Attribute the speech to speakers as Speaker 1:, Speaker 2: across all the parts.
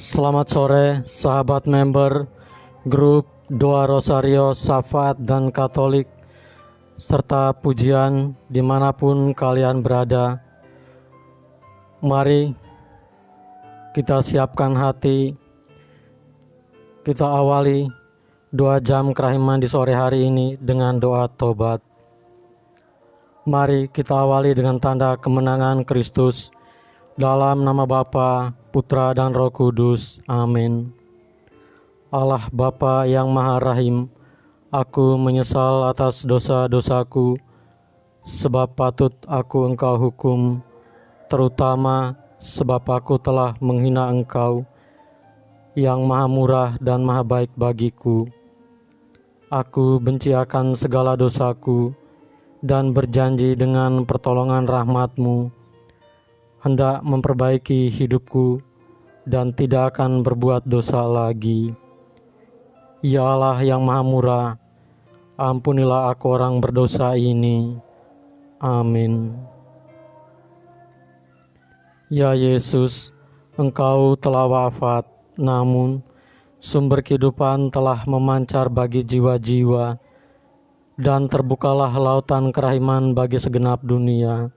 Speaker 1: Selamat sore, sahabat member grup Doa Rosario, Syafaat dan Katolik, serta pujian dimanapun kalian berada. Mari kita siapkan hati, kita awali 2 jam kerahiman di sore hari ini dengan doa tobat. Mari kita awali dengan tanda kemenangan Kristus. Dalam nama Bapa, Putra dan Roh Kudus. Amin. Allah Bapa yang Maha Rahim, aku menyesal atas dosa-dosaku, sebab patut aku Engkau hukum, terutama sebab aku telah menghina Engkau, yang Maha Murah dan Maha Baik bagiku. Aku benci akan segala dosaku, dan berjanji dengan pertolongan rahmat-Mu, hendak memperbaiki hidupku dan tidak akan berbuat dosa lagi. Ya Allah yang Maha Murah, ampunilah aku orang berdosa ini. Amin. Ya Yesus, Engkau telah wafat, namun sumber kehidupan telah memancar bagi jiwa-jiwa, dan terbukalah lautan kerahiman bagi segenap dunia.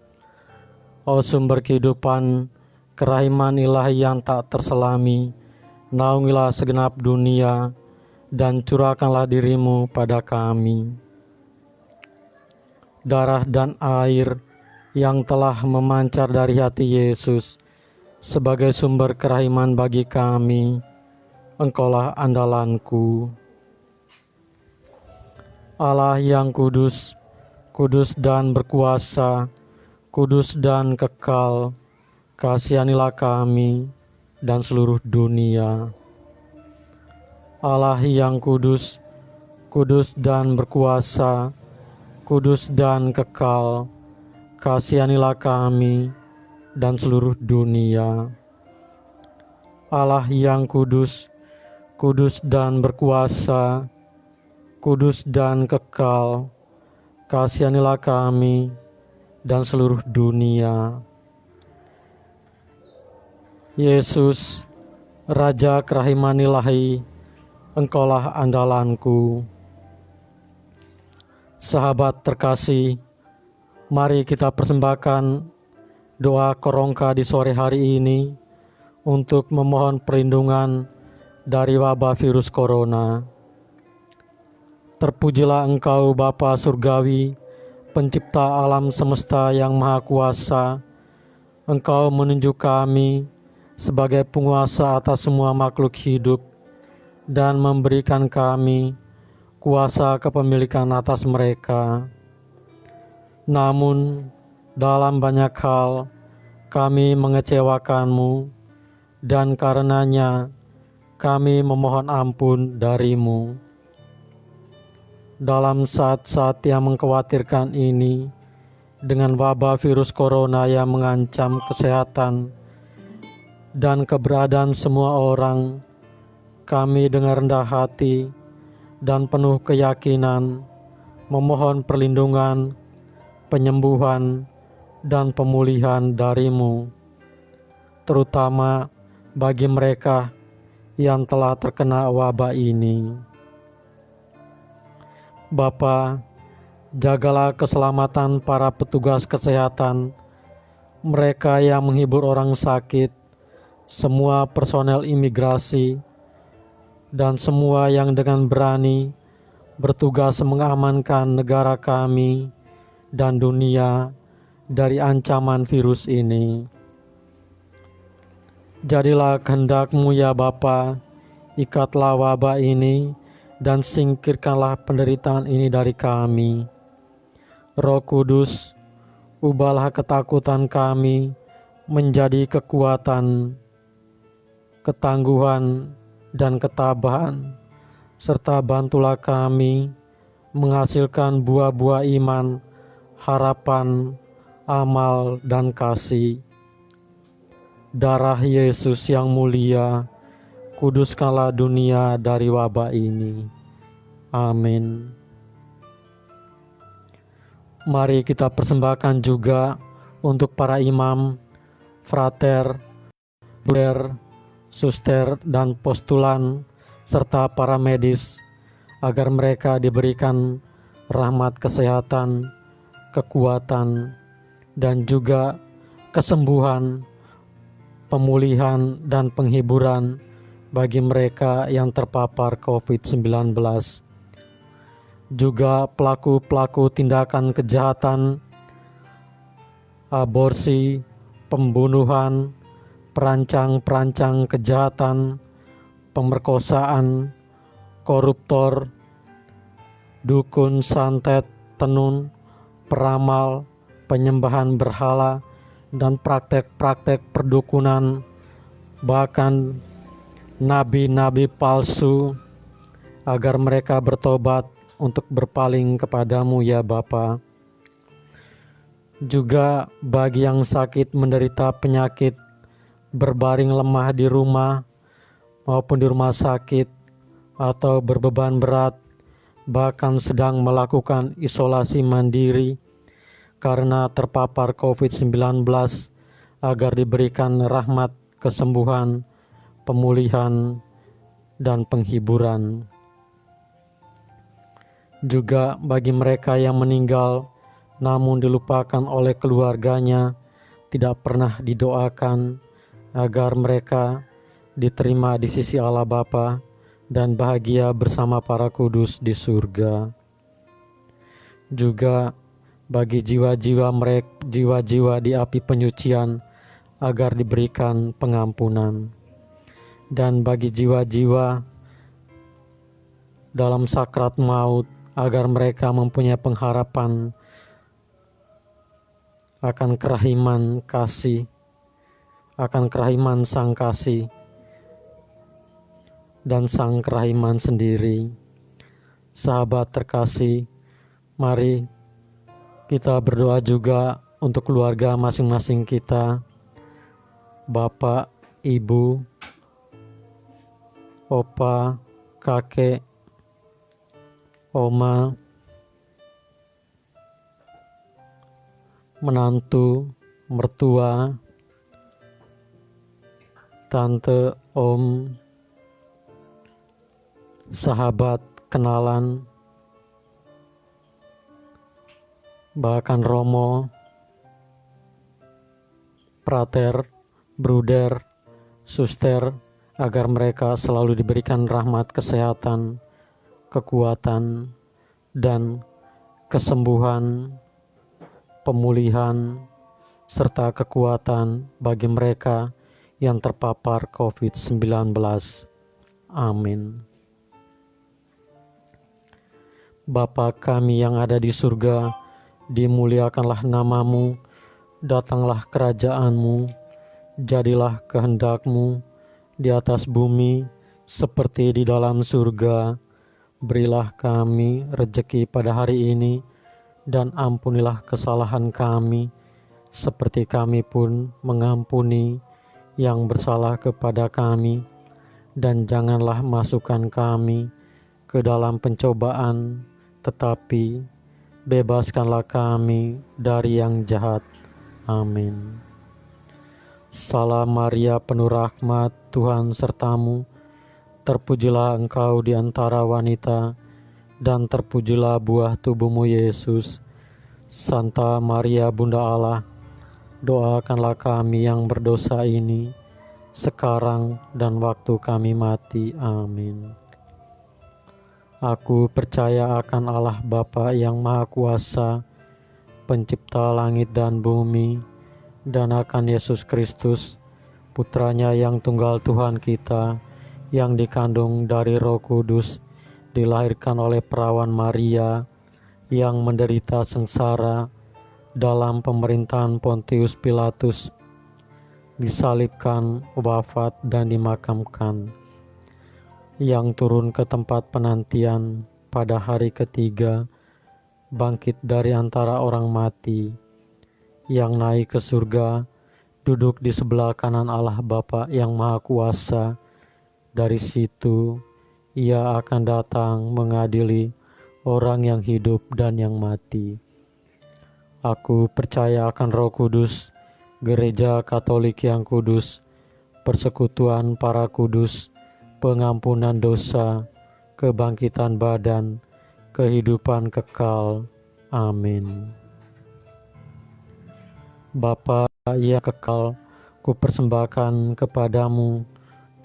Speaker 1: Oh sumber kehidupan, kerahiman ilahi yang tak terselami, naungilah segenap dunia, dan curahkanlah dirimu pada kami. Darah dan air yang telah memancar dari hati Yesus, sebagai sumber kerahiman bagi kami, Engkaulah andalanku. Allah yang kudus, kudus dan berkuasa, kudus dan kekal, kasihanilah kami dan seluruh dunia. Allah yang kudus, kudus dan berkuasa, kudus dan kekal, kasihanilah kami dan seluruh dunia. Allah yang kudus, kudus dan berkuasa, kudus dan kekal, kasihanilah kami dan seluruh dunia. Yesus, Raja kerahiman ilahi, Engkaulah andalanku. Sahabat terkasih, mari kita persembahkan doa korongka di sore hari ini untuk memohon perlindungan dari wabah virus corona. Terpujilah Engkau Bapa Surgawi, Pencipta alam semesta yang maha kuasa. Engkau menunjuk kami sebagai penguasa atas semua makhluk hidup dan memberikan kami kuasa kepemilikan atas mereka. Namun, dalam banyak hal kami mengecewakan-Mu, dan karenanya kami memohon ampun dari-Mu. Dalam saat-saat yang mengkhawatirkan ini, dengan wabah virus corona yang mengancam kesehatan dan keberadaan semua orang, kami dengan rendah hati dan penuh keyakinan memohon perlindungan, penyembuhan, dan pemulihan dari-Mu, terutama bagi mereka yang telah terkena wabah ini. Bapa, jagalah keselamatan para petugas kesehatan, mereka yang menghibur orang sakit, semua personel imigrasi, dan semua yang dengan berani bertugas mengamankan negara kami dan dunia dari ancaman virus ini. Jadilah kehendak-Mu ya Bapa, ikatlah wabah ini dan singkirkanlah penderitaan ini dari kami. Roh Kudus, ubahlah ketakutan kami menjadi kekuatan, ketangguhan, dan ketabahan, serta bantulah kami menghasilkan buah-buah iman, harapan, amal, dan kasih. Darah Yesus yang mulia, kuduskanlah dunia dari wabah ini. Amin. Mari kita persembahkan juga untuk para imam, frater, bruder, suster dan postulan, serta para medis, agar mereka diberikan rahmat kesehatan, kekuatan, dan juga kesembuhan, pemulihan, dan penghiburan bagi mereka yang terpapar COVID-19. Juga pelaku-pelaku tindakan kejahatan, aborsi, pembunuhan, perancang-perancang kejahatan, pemerkosaan, koruptor, dukun, santet, tenun, peramal, penyembahan berhala, dan praktek-praktek perdukunan, bahkan nabi-nabi palsu, agar mereka bertobat untuk berpaling kepadamu ya Bapa. Juga bagi yang sakit menderita penyakit, berbaring lemah di rumah maupun di rumah sakit, atau berbeban berat, bahkan sedang melakukan isolasi mandiri karena terpapar COVID-19, agar diberikan rahmat kesembuhan, pemulihan, dan penghiburan. Juga bagi mereka yang meninggal namun dilupakan oleh keluarganya, tidak pernah didoakan, agar mereka diterima di sisi Allah Bapa dan bahagia bersama para kudus di surga. Juga bagi jiwa-jiwa di api penyucian, agar diberikan pengampunan. Dan bagi jiwa-jiwa dalam sakrat maut, agar mereka mempunyai pengharapan akan kerahiman kasih, akan kerahiman sang kasih dan sang kerahiman sendiri. Sahabat terkasih, mari kita berdoa juga untuk keluarga masing-masing kita, bapak, ibu, opa, kakek, oma, menantu, mertua, tante, om, sahabat, kenalan, bahkan romo, prater, bruder, suster, agar mereka selalu diberikan rahmat kesehatan, kekuatan, dan kesembuhan, pemulihan, serta kekuatan bagi mereka yang terpapar COVID-19. Amin. Bapa kami yang ada di surga, dimuliakanlah namamu, datanglah kerajaanmu, jadilah kehendak-Mu di atas bumi seperti di dalam surga. Berilah kami rejeki pada hari ini, dan ampunilah kesalahan kami, seperti kami pun mengampuni yang bersalah kepada kami. Dan janganlah masukkan kami ke dalam pencobaan, tetapi bebaskanlah kami dari yang jahat. Amin. Salam Maria, penuh rahmat, Tuhan sertamu. Terpujilah engkau di antara wanita, dan terpujilah buah tubuhmu Yesus. Santa Maria Bunda Allah, doakanlah kami yang berdosa ini, sekarang dan waktu kami mati. Amin. Aku percaya akan Allah Bapa yang Maha Kuasa, pencipta langit dan bumi, dan akan Yesus Kristus, Putranya yang tunggal Tuhan kita, yang dikandung dari Roh Kudus, dilahirkan oleh perawan Maria, yang menderita sengsara dalam pemerintahan Pontius Pilatus, disalibkan, wafat, dan dimakamkan, yang turun ke tempat penantian pada hari ketiga, bangkit dari antara orang mati, yang naik ke surga, duduk di sebelah kanan Allah Bapa yang Maha Kuasa. Dari situ Ia akan datang mengadili orang yang hidup dan yang mati. Aku percaya akan Roh Kudus, Gereja Katolik yang kudus, persekutuan para kudus, pengampunan dosa, kebangkitan badan, kehidupan kekal. Amin. Bapa yang kekal, kupersembahkan kepadamu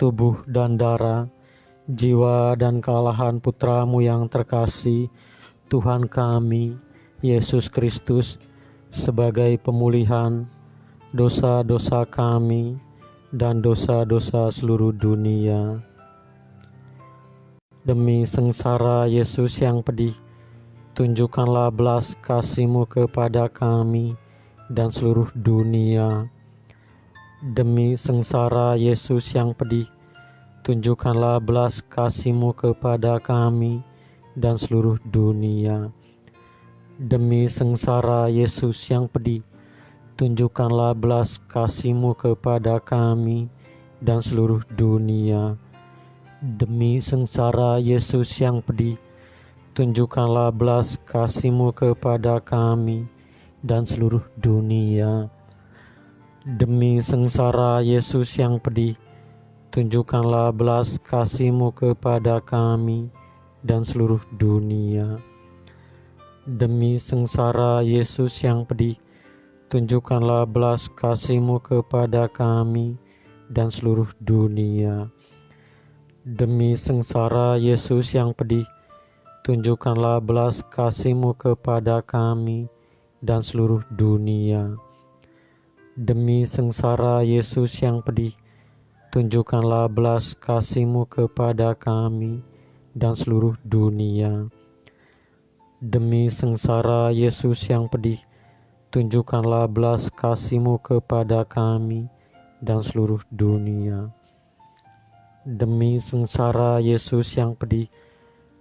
Speaker 1: tubuh dan darah, jiwa dan kealahan putramu yang terkasih, Tuhan kami, Yesus Kristus, sebagai pemulihan dosa-dosa kami dan dosa-dosa seluruh dunia. Demi sengsara Yesus yang pedih, tunjukkanlah belas kasih-Mu kepada kami dan seluruh dunia. Demi sengsara Yesus yang pedih, tunjukkanlah belas kasih-Mu kepada kami dan seluruh dunia. Demi sengsara Yesus yang pedih, tunjukkanlah belas kasih-Mu kepada kami dan seluruh dunia. Demi sengsara Yesus yang pedih, tunjukkanlah belas kasih-Mu kepada kami dan seluruh dunia. Demi sengsara Yesus yang pedih, tunjukkanlah belas kasih-Mu kepada kami dan seluruh dunia. Demi sengsara Yesus yang pedih, tunjukkanlah belas kasih-Mu kepada kami dan seluruh dunia. Demi sengsara Yesus yang pedih, tunjukkanlah belas kasih-Mu kepada kami dan seluruh dunia. Demi sengsara Yesus yang pedih, tunjukkanlah belas kasih-Mu kepada kami dan seluruh dunia. Demi sengsara Yesus yang pedih, tunjukkanlah belas kasih-Mu kepada kami dan seluruh dunia. Demi sengsara Yesus yang pedih,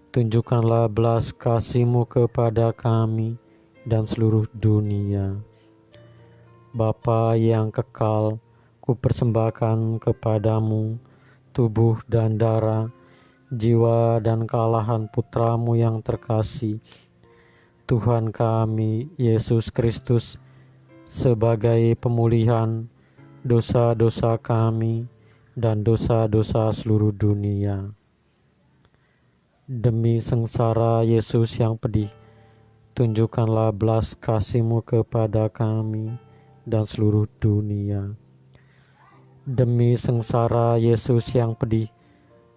Speaker 1: tunjukkanlah belas kasih-Mu kepada kami dan seluruh dunia. Bapa yang kekal, kupersembahkan kepadamu tubuh dan darah, jiwa dan kealahan putramu yang terkasih, Tuhan kami, Yesus Kristus, sebagai pemulihan dosa-dosa kami dan dosa-dosa seluruh dunia. Demi sengsara Yesus yang pedih, tunjukkanlah belas kasih-Mu kepada kami dan seluruh dunia. Demi sengsara Yesus yang pedih,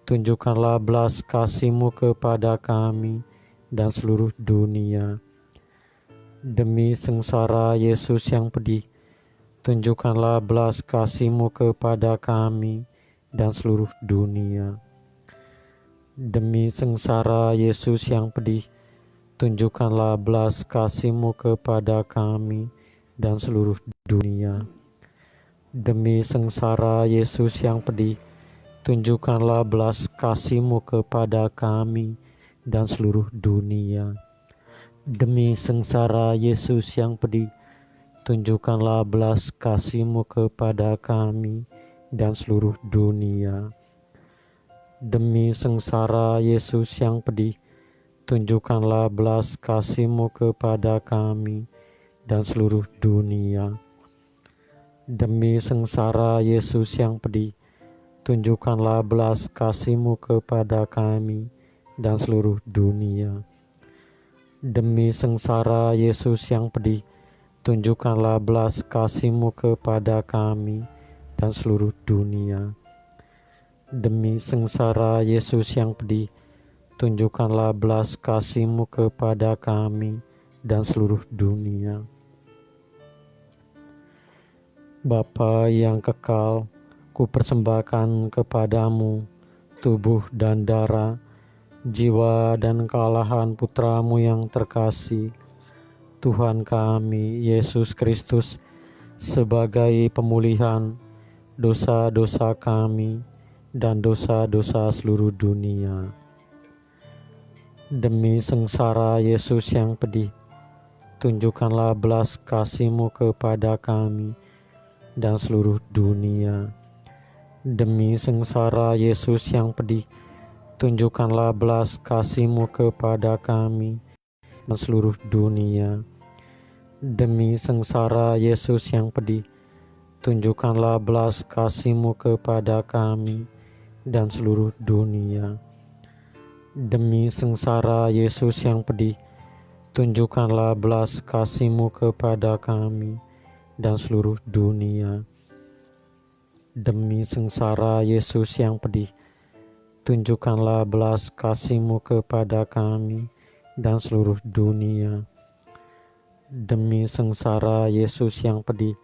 Speaker 1: tunjukkanlah belas kasih-Mu kepada kami dan seluruh dunia. Demi sengsara Yesus yang pedih, tunjukkanlah belas kasih-Mu kepada kami dan seluruh dunia. Demi sengsara Yesus yang pedih, tunjukkanlah belas kasih-Mu kepada kami dan seluruh dunia. Demi sengsara Yesus yang pedih, tunjukkanlah belas kasih-Mu kepada kami dan seluruh dunia. Demi sengsara Yesus yang pedih, tunjukkanlah belas kasih-Mu kepada kami dan seluruh dunia. Demi sengsara Yesus yang pedih, tunjukkanlah belas kasih-Mu kepada kami dan seluruh dunia. Demi sengsara Yesus yang pedih, tunjukkanlah belas kasih-Mu kepada kami dan seluruh dunia. Demi sengsara Yesus yang pedih, tunjukkanlah belas kasih-Mu kepada kami dan seluruh dunia. Demi sengsara Yesus yang pedih, tunjukkanlah belas kasih-Mu kepada kami dan seluruh dunia. Bapa yang kekal, kupersembahkan kepadamu tubuh dan darah, jiwa dan kealahan putramu yang terkasih, Tuhan kami, Yesus Kristus, sebagai pemulihan dosa-dosa kami dan dosa-dosa seluruh dunia. Demi sengsara Yesus yang pedih, tunjukkanlah belas kasih-Mu kepada kami dan seluruh dunia. Demi sengsara Yesus yang pedih, tunjukkanlah belas kasih-Mu kepada kami dan seluruh dunia. Demi sengsara Yesus yang pedih, tunjukkanlah belas kasih-Mu kepada kami dan seluruh dunia. Demi sengsara Yesus yang pedih, tunjukkanlah belas kasih-Mu kepada kami dan seluruh dunia. Demi sengsara Yesus yang pedih, tunjukkanlah belas kasih-Mu kepada kami dan seluruh dunia. Demi sengsara Yesus yang pedih,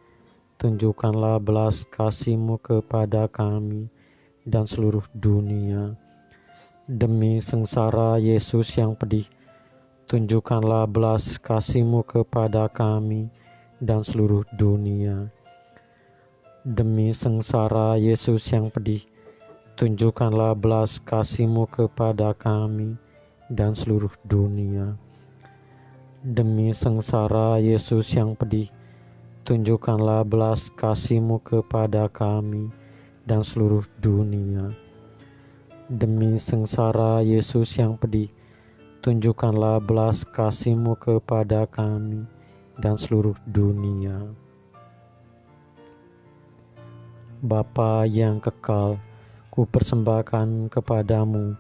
Speaker 1: tunjukkanlah belas kasih-Mu kepada kami dan seluruh dunia. Demi sengsara Yesus yang pedih, tunjukkanlah belas kasih-Mu kepada kami dan seluruh dunia. Demi sengsara Yesus yang pedih, tunjukkanlah belas kasih-Mu kepada kami dan seluruh dunia. Demi sengsara Yesus yang pedih, tunjukkanlah belas kasih-Mu kepada kami dan seluruh dunia. Demi sengsara Yesus yang pedih, tunjukkanlah belas kasih-Mu kepada kami dan seluruh dunia. Bapa yang kekal, ku persembahkan kepadamu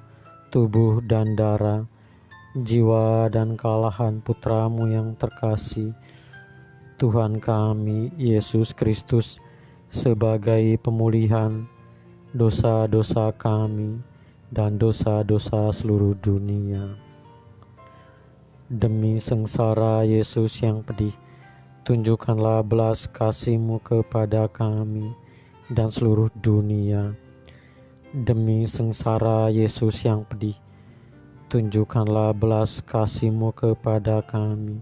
Speaker 1: tubuh dan darah, jiwa dan kalahan Putra-Mu yang terkasih, Tuhan kami Yesus Kristus, sebagai pemulihan dosa-dosa kami dan dosa-dosa seluruh dunia. Demi sengsara Yesus yang pedih, tunjukkanlah belas kasih-Mu kepada kami dan seluruh dunia. Demi sengsara Yesus yang pedih, tunjukkanlah belas kasih-Mu kepada kami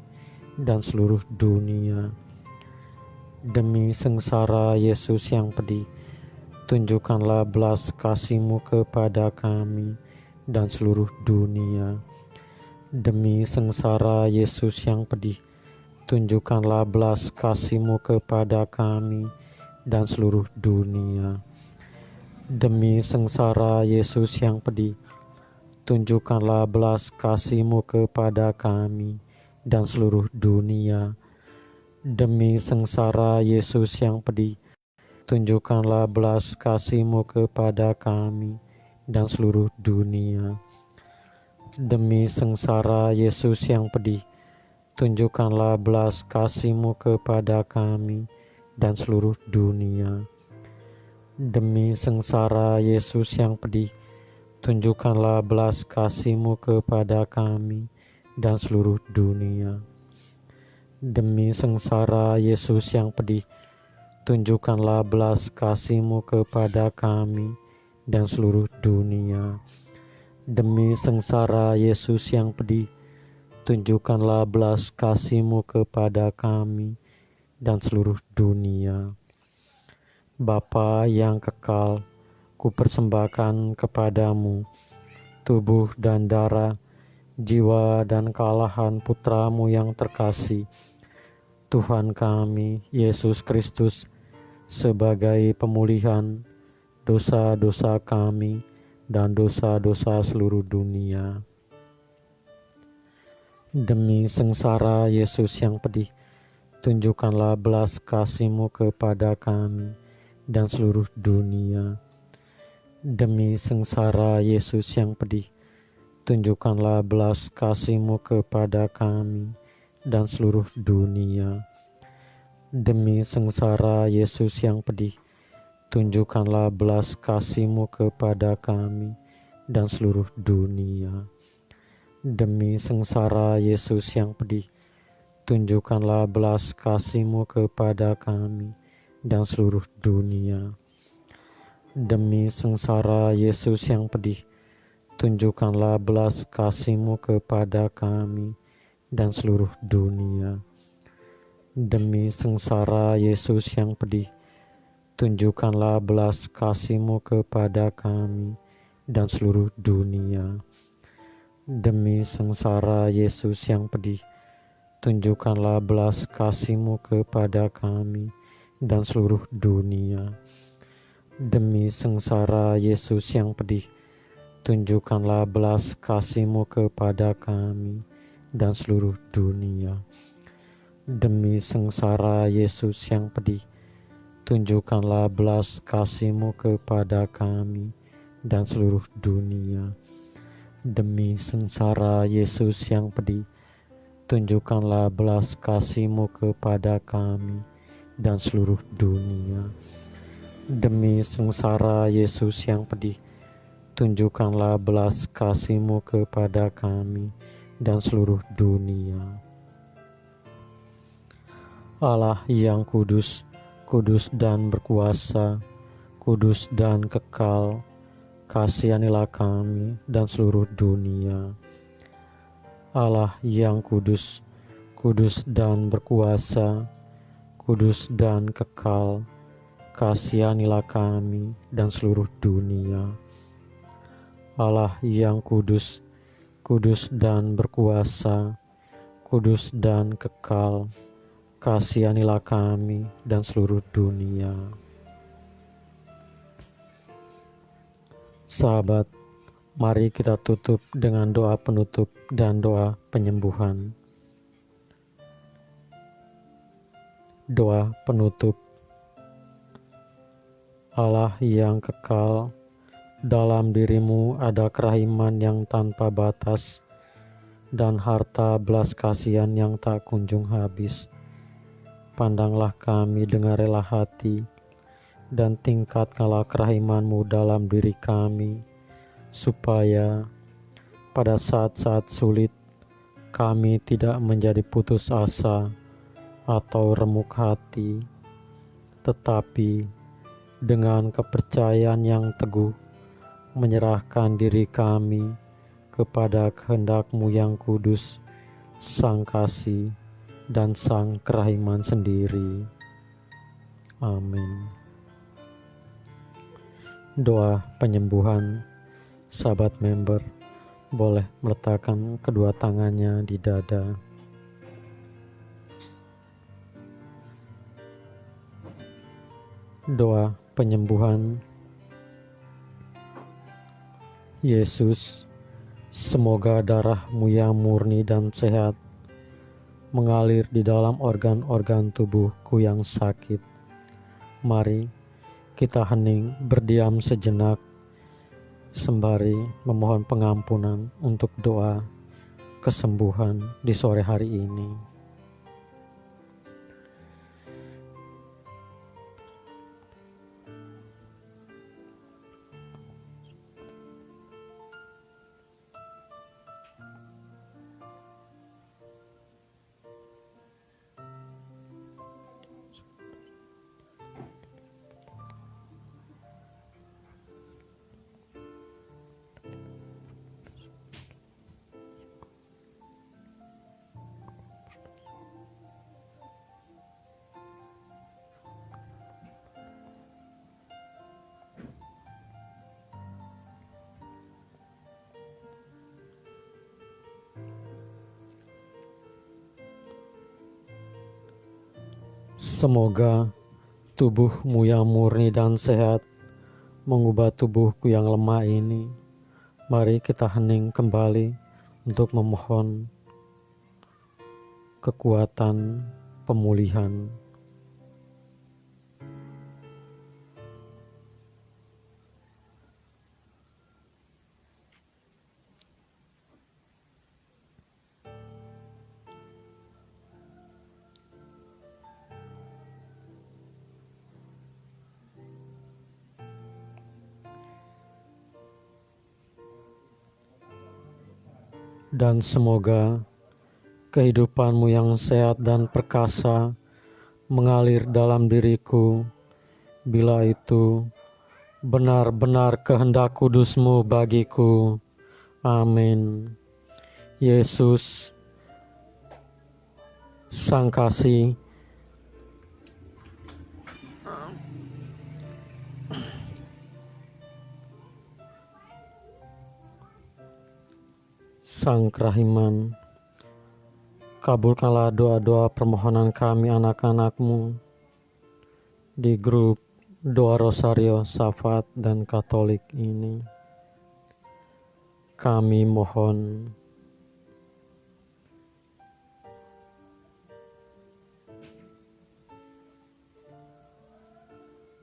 Speaker 1: dan seluruh dunia. Demi sengsara Yesus yang pedih, tunjukkanlah belas kasih-Mu kepada kami dan seluruh dunia. Demi sengsara Yesus yang pedih, tunjukkanlah belas kasih-Mu kepada kami dan seluruh dunia. Demi sengsara Yesus yang pedih, tunjukkanlah belas kasih-Mu kepada kami dan seluruh dunia. Demi sengsara Yesus yang pedih, tunjukkanlah belas kasih-Mu kepada kami dan seluruh dunia. Demi sengsara Yesus yang pedih, tunjukkanlah belas kasih-Mu kepada kami dan seluruh dunia. Demi sengsara Yesus yang pedih, tunjukkanlah belas kasih-Mu kepada kami dan seluruh dunia. Demi sengsara Yesus yang pedih, tunjukkanlah belas kasih-Mu kepada kami dan seluruh dunia. Demi sengsara Yesus yang pedih, tunjukkanlah belas kasih-Mu kepada kami dan seluruh dunia. Bapa yang kekal, ku persembahkan kepadamu tubuh dan darah, jiwa dan kalahan Putra-Mu yang terkasih, Tuhan kami Yesus Kristus, sebagai pemulihan dosa-dosa kami dan dosa-dosa seluruh dunia. Demi sengsara Yesus yang pedih, tunjukkanlah belas kasih-Mu kepada kami dan seluruh dunia. Demi sengsara Yesus yang pedih, tunjukkanlah belas kasih-Mu kepada kami dan seluruh dunia. Demi sengsara Yesus yang pedih, tunjukkanlah belas kasih-Mu kepada kami dan seluruh dunia. Demi sengsara Yesus yang pedih, tunjukkanlah belas kasih-Mu kepada kami dan seluruh dunia. Demi sengsara Yesus yang pedih, tunjukkanlah belas kasih-Mu kepada kami dan seluruh dunia. Demi sengsara Yesus yang pedih, tunjukkanlah belas kasih-Mu kepada kami dan seluruh dunia. Demi sengsara Yesus yang pedih, tunjukkanlah belas kasih-Mu kepada kami dan seluruh dunia. Demi sengsara Yesus yang pedih, tunjukkanlah belas kasih-Mu kepada kami dan seluruh dunia. Demi sengsara Yesus yang pedih, tunjukkanlah belas kasih-Mu kepada kami dan seluruh dunia. Demi sengsara Yesus yang pedih, tunjukkanlah belas kasih-Mu kepada kami dan seluruh dunia. Demi sengsara Yesus yang pedih, tunjukkanlah belas kasih-Mu kepada kami dan seluruh dunia. Allah yang kudus, kudus dan berkuasa, kudus dan kekal, kasihanilah kami dan seluruh dunia. Allah yang kudus, kudus dan berkuasa, kudus dan kekal, kasihanilah kami dan seluruh dunia. Allah yang kudus, kudus dan berkuasa, kudus dan kekal, kasihanilah kami dan seluruh dunia. Sahabat, mari kita tutup dengan doa penutup dan doa penyembuhan. Doa penutup. Allah yang kekal, dalam dirimu ada kerahiman yang tanpa batas dan harta belas kasihan yang tak kunjung habis. Pandanglah kami dengan rela hati dan tingkatkanlah kerahiman-Mu dalam diri kami, supaya pada saat-saat sulit kami tidak menjadi putus asa atau remuk hati, tetapi dengan kepercayaan yang teguh menyerahkan diri kami kepada kehendak-Mu yang kudus, Sang Kasih dan Sang Kerahiman sendiri. Amin. Doa penyembuhan. Sahabat member boleh meletakkan kedua tangannya di dada. Doa penyembuhan. Yesus, semoga darah-Mu yang murni dan sehat mengalir di dalam organ-organ tubuhku yang sakit. Mari kita hening berdiam sejenak sembari memohon pengampunan untuk doa kesembuhan di sore hari ini. Semoga tubuh-Mu yang murni dan sehat mengubah tubuhku yang lemah ini. Mari kita hening kembali untuk memohon kekuatan pemulihan. Dan semoga kehidupan-Mu yang sehat dan perkasa mengalir dalam diriku, bila itu benar-benar kehendak kudus-Mu bagiku. Amin. Yesus, Sang Kasih, Sang Kerahiman, kabulkanlah doa-doa permohonan kami anak-anak-Mu di grup Doa Rosario Syafaat dan Katolik ini. Kami mohon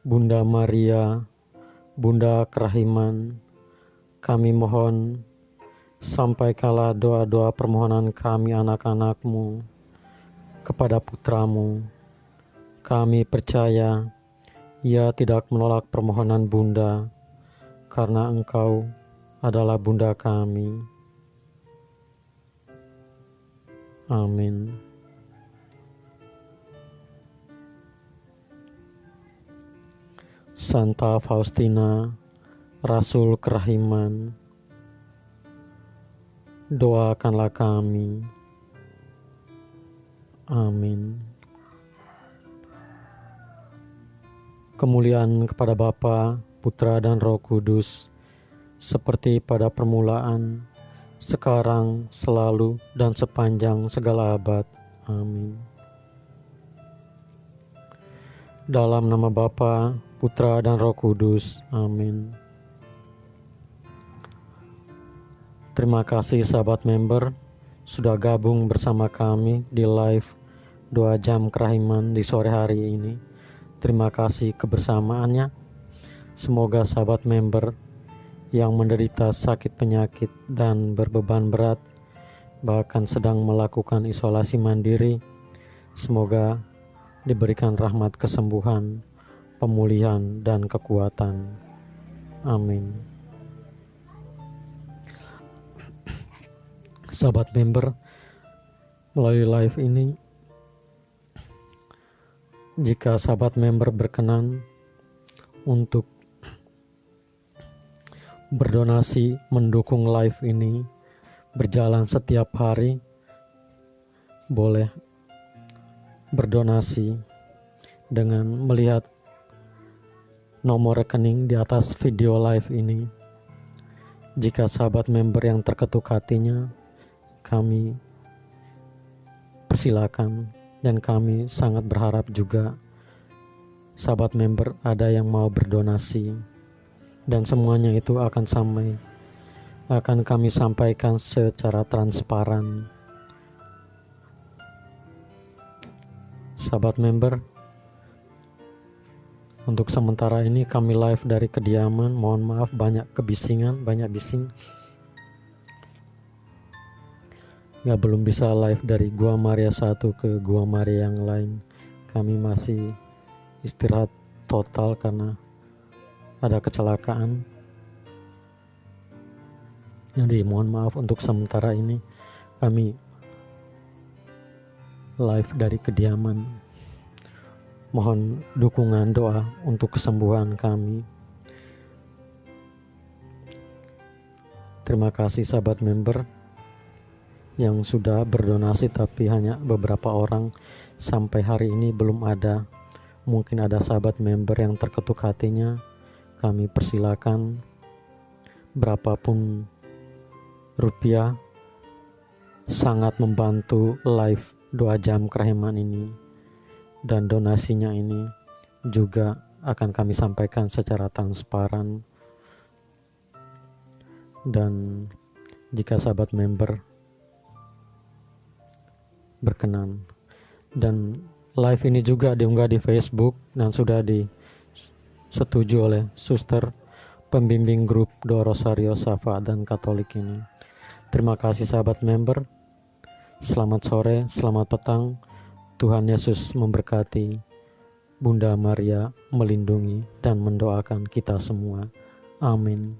Speaker 1: Bunda Maria, Bunda kerahiman, kami mohon sampaikanlah doa-doa permohonan kami anak-anak-Mu kepada putramu. Kami percaya Ia tidak menolak permohonan Bunda, karena Engkau adalah Bunda kami. Amin. Santa Faustina, Rasul kerahiman, doakanlah kami. Amin. Kemuliaan kepada Bapa, Putra dan Roh Kudus, seperti pada permulaan, sekarang, selalu, dan sepanjang segala abad. Amin. Dalam nama Bapa, Putra dan Roh Kudus. Amin. Terima kasih sahabat member sudah gabung bersama kami di live 2 jam kerahiman di sore hari ini. Terima kasih kebersamaannya. Semoga sahabat member yang menderita sakit penyakit dan berbeban berat, bahkan sedang melakukan isolasi mandiri, semoga diberikan rahmat kesembuhan, pemulihan, dan kekuatan. Amin. Sahabat member, melalui live ini, jika sahabat member berkenan untuk berdonasi mendukung live ini berjalan setiap hari, boleh berdonasi dengan melihat nomor rekening di atas video live ini. Jika sahabat member yang terketuk hatinya, kami persilakan, dan kami sangat berharap juga sahabat member ada yang mau berdonasi, dan semuanya itu akan kami sampaikan secara transparan. Sahabat member, untuk sementara ini kami live dari kediaman. Mohon maaf banyak kebisingan, banyak bising. Belum bisa live dari Gua Maria 1 ke Gua Maria yang lain. Kami masih istirahat total karena ada kecelakaan. Jadi mohon maaf untuk sementara ini kami live dari kediaman. Mohon dukungan doa untuk kesembuhan kami. Terima kasih sahabat member yang sudah berdonasi, tapi hanya beberapa orang sampai hari ini belum ada. Mungkin ada sahabat member yang terketuk hatinya, kami persilakan berapapun rupiah sangat membantu live 2 jam kerahiman ini, dan donasinya ini juga akan kami sampaikan secara transparan. Dan jika sahabat member berkenan, dan live ini juga diunggah di Facebook dan sudah disetujui oleh suster pembimbing grup Do Rosario Safa dan Katolik ini. Terima kasih sahabat member. Selamat sore, selamat petang. Tuhan Yesus memberkati. Bunda Maria melindungi dan mendoakan kita semua. Amin.